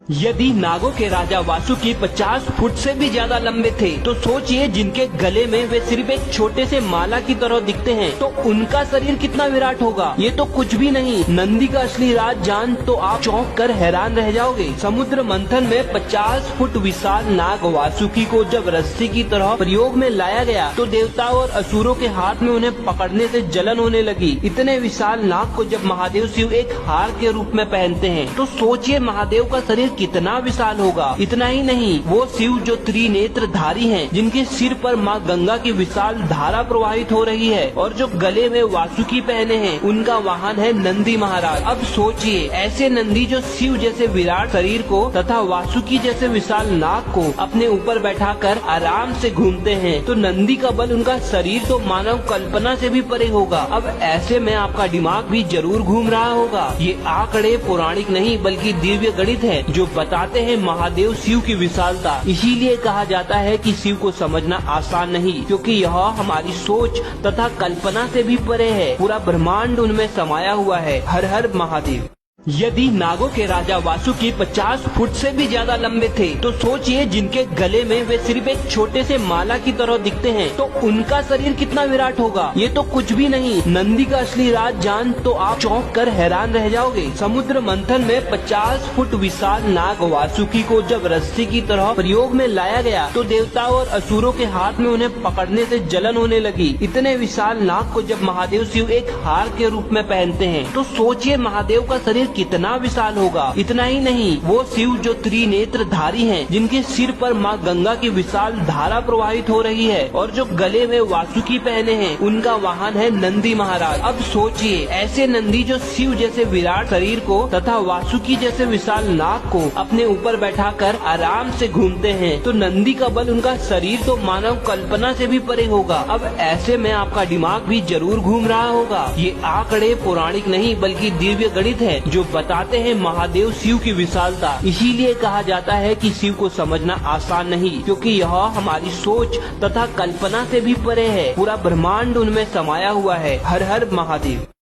यदि नागों के राजा वासुकी 50 फुट से भी ज्यादा लंबे थे तो सोचिए जिनके गले में वे सिर्फ एक छोटे से माला की तरह दिखते हैं तो उनका शरीर कितना विराट होगा। ये तो कुछ भी नहीं, नंदी का असली राज जान तो आप चौंक कर हैरान रह जाओगे। समुद्र मंथन में 50 फुट विशाल नाग वासुकी को जब रस्सी की तरह प्रयोग में लाया गया तो देवताओं और असुरों के हाथ में उन्हें पकड़ने से जलन होने लगी। इतने विशाल नाग को जब महादेव शिव एक हार के रूप में पहनते हैं तो सोचिए महादेव का शरीर कितना विशाल होगा। इतना ही नहीं, वो शिव जो त्रिनेत्र धारी हैं, जिनके सिर पर माँ गंगा की विशाल धारा प्रवाहित हो रही है और जो गले में वासुकी पहने हैं, उनका वाहन है नंदी महाराज। अब सोचिए ऐसे नंदी जो शिव जैसे विराट शरीर को तथा वासुकी जैसे विशाल नाग को अपने ऊपर बैठाकर आराम से घूमते हैं तो नंदी का बल, उनका शरीर तो मानव कल्पना से भी परे होगा। अब ऐसे में आपका दिमाग भी जरूर घूम रहा होगा। ये आंकड़े पौराणिक नहीं बल्कि दिव्य गणित है जो बताते हैं महादेव शिव की विशालता। इसीलिए कहा जाता है कि शिव को समझना आसान नहीं, क्योंकि यह हमारी सोच तथा कल्पना से भी परे है। पूरा ब्रह्मांड उनमें समाया हुआ है। हर हर महादेव। यदि नागों के राजा वासुकी 50 फुट से भी ज्यादा लंबे थे तो सोचिए जिनके गले में वे सिर्फ एक छोटे से माला की तरह दिखते हैं तो उनका शरीर कितना विराट होगा। ये तो कुछ भी नहीं, नंदी का असली राज जान तो आप चौंक कर हैरान रह जाओगे। समुद्र मंथन में 50 फुट विशाल नाग वासुकी को जब रस्सी की तरह प्रयोग में लाया गया तो देवताओं और असुरों के हाथ में उन्हें पकड़ने से जलन होने लगी। इतने विशाल नाग को जब महादेव शिव एक हार के रूप में पहनते हैं तो सोचिए महादेव का शरीर कितना विशाल होगा। इतना ही नहीं, वो शिव जो त्रिनेत्र धारी हैं, जिनके सिर पर माँ गंगा की विशाल धारा प्रवाहित हो रही है और जो गले में वासुकी पहने हैं, उनका वाहन है नंदी महाराज। अब सोचिए ऐसे नंदी जो शिव जैसे विराट शरीर को तथा वासुकी जैसे विशाल नाग को अपने ऊपर बैठाकर आराम से घूमते हैं तो नंदी का बल, उनका शरीर तो मानव कल्पना से भी परे होगा। अब ऐसे में आपका दिमाग भी जरूर घूम रहा होगा। ये आंकड़े पौराणिक नहीं बल्कि दिव्य गणित है जो बताते हैं महादेव शिव की विशालता। इसीलिए कहा जाता है कि शिव को समझना आसान नहीं, क्योंकि यह हमारी सोच तथा कल्पना से भी परे है। पूरा ब्रह्मांड उनमें समाया हुआ है। हर हर महादेव।